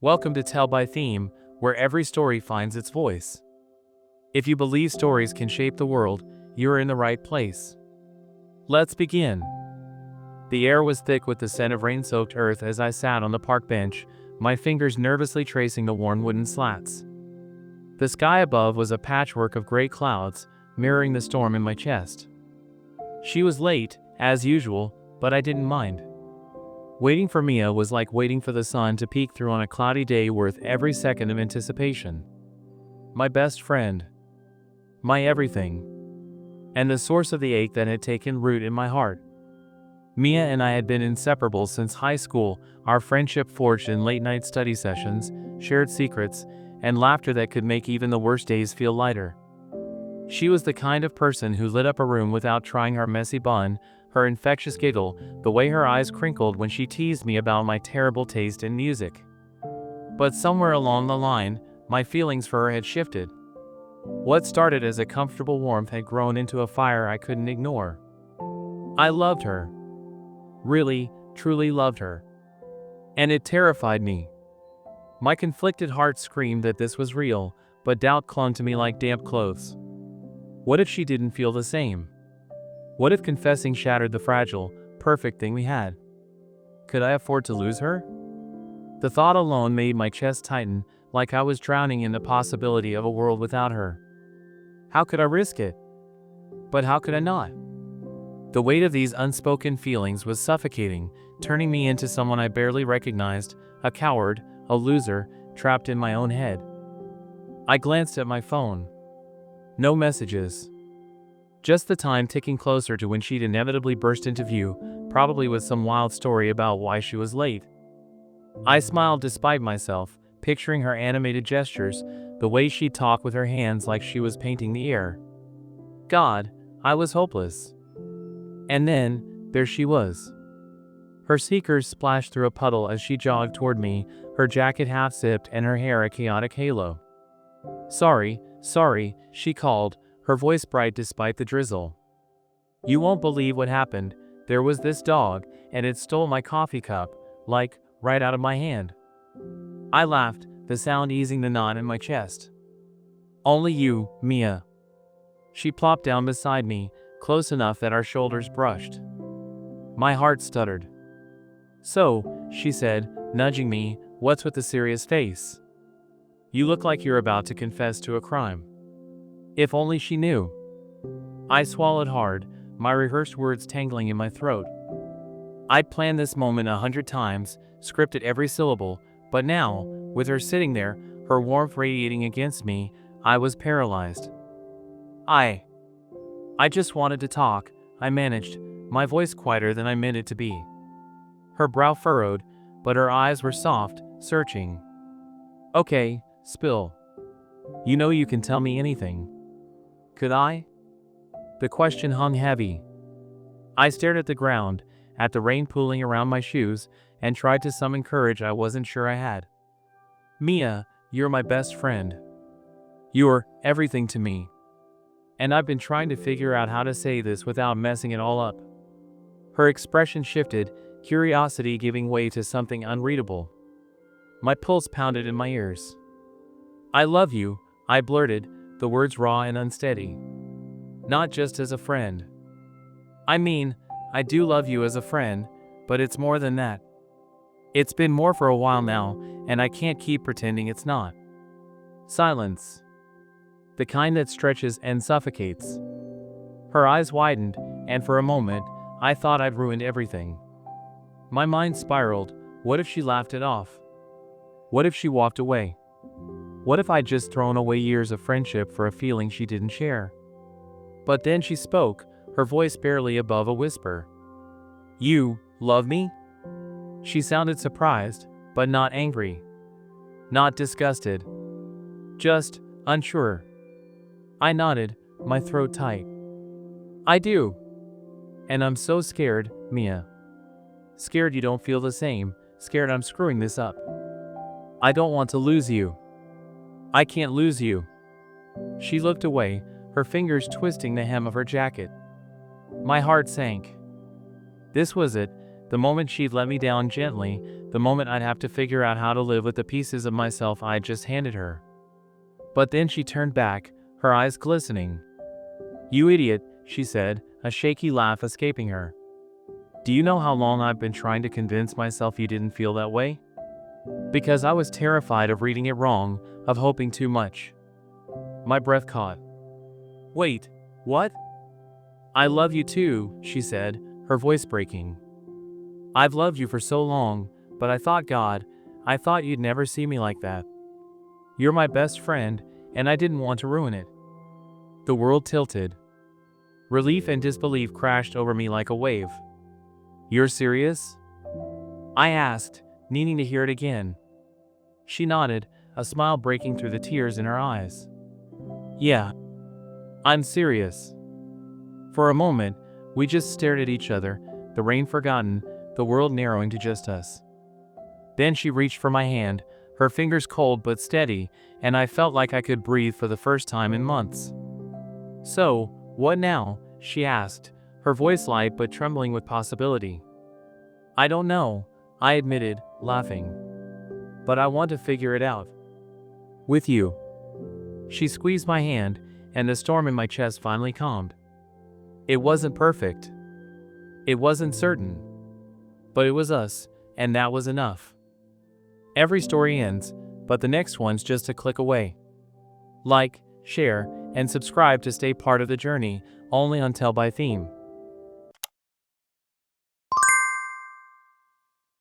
Welcome to Tell by Theme, where every story finds its voice. If you believe stories can shape the world, you're in the right place. Let's begin. The air was thick with the scent of rain-soaked earth as I sat on the park bench, my fingers nervously tracing the worn wooden slats. The sky above was a patchwork of gray clouds, mirroring the storm in my chest. She was late, as usual, but I didn't mind. Waiting for Mia was like waiting for the sun to peek through on a cloudy day, worth every second of anticipation. My best friend. My everything. And the source of the ache that had taken root in my heart. Mia and I had been inseparable since high school, our friendship forged in late-night study sessions, shared secrets, and laughter that could make even the worst days feel lighter. She was the kind of person who lit up a room without trying, her messy bun, her infectious giggle, the way her eyes crinkled when she teased me about my terrible taste in music. But somewhere along the line, my feelings for her had shifted. What started as a comfortable warmth had grown into a fire I couldn't ignore. I loved her. Really, truly loved her. And it terrified me. My conflicted heart screamed that this was real, but doubt clung to me like damp clothes. What if she didn't feel the same? What if confessing shattered the fragile, perfect thing we had? Could I afford to lose her? The thought alone made my chest tighten, like I was drowning in the possibility of a world without her. How could I risk it? But how could I not? The weight of these unspoken feelings was suffocating, turning me into someone I barely recognized, a coward, a loser, trapped in my own head. I glanced at my phone. No messages. Just the time ticking closer to when she'd inevitably burst into view, probably with some wild story about why she was late. I smiled despite myself, picturing her animated gestures, the way she'd talk with her hands like she was painting the air. God, I was hopeless. And then, there she was. Her sneakers splashed through a puddle as she jogged toward me, her jacket half-zipped and her hair a chaotic halo. Sorry, she called, her voice bright despite the drizzle. You won't believe what happened. There was this dog, and it stole my coffee cup, like, right out of my hand. I laughed, the sound easing the knot in my chest. Only you, Mia. She plopped down beside me, close enough that our shoulders brushed. My heart stuttered. So, she said, nudging me, what's with the serious face? You look like you're about to confess to a crime. If only she knew. I swallowed hard, my rehearsed words tangling in my throat. I'd planned this moment 100 times, scripted every syllable, but now, with her sitting there, her warmth radiating against me, I was paralyzed. I just wanted to talk, I managed, my voice quieter than I meant it to be. Her brow furrowed, but her eyes were soft, searching. Okay, spill. You know you can tell me anything. Could I? The question hung heavy. I stared at the ground, at the rain pooling around my shoes, and tried to summon courage I wasn't sure I had. Mia, you're my best friend. You're everything to me. And I've been trying to figure out how to say this without messing it all up. Her expression shifted, curiosity giving way to something unreadable. My pulse pounded in my ears. I love you, I blurted, the words raw and unsteady. Not just as a friend. I mean, I do love you as a friend, but it's more than that. It's been more for a while now, and I can't keep pretending it's not. Silence. The kind that stretches and suffocates. Her eyes widened, and for a moment, I thought I'd ruined everything. My mind spiraled. What if she laughed it off? What if she walked away? What if I'd just thrown away years of friendship for a feeling she didn't share? But then she spoke, her voice barely above a whisper. You love me? She sounded surprised, but not angry. Not disgusted. Just unsure. I nodded, my throat tight. I do. And I'm so scared, Mia. Scared you don't feel the same, scared I'm screwing this up. I don't want to lose you. I can't lose you. She looked away, her fingers twisting the hem of her jacket. My heart sank. This was it, the moment she'd let me down gently, the moment I'd have to figure out how to live with the pieces of myself I'd just handed her. But then she turned back, her eyes glistening. "You idiot," she said, a shaky laugh escaping her. "Do you know how long I've been trying to convince myself you didn't feel that way? Because I was terrified of reading it wrong, of hoping too much." My breath caught. "Wait, what?" "I love you too," she said, her voice breaking. "I've loved you for so long, but I thought you'd never see me like that. You're my best friend, and I didn't want to ruin it." The world tilted. Relief and disbelief crashed over me like a wave. "You're serious?" I asked, needing to hear it again. She nodded, a smile breaking through the tears in her eyes. "Yeah, I'm serious." For a moment, we just stared at each other, the rain forgotten, the world narrowing to just us. Then she reached for my hand, her fingers cold but steady, and I felt like I could breathe for the first time in months. "So, what now?" she asked, her voice light but trembling with possibility. "I don't know," I admitted, laughing. "But I want to figure it out. With you." She squeezed my hand, and the storm in my chest finally calmed. It wasn't perfect. It wasn't certain. But it was us, and that was enough. Every story ends, but the next one's just a click away. Like, share, and subscribe to stay part of the journey, only on Tell by Theme.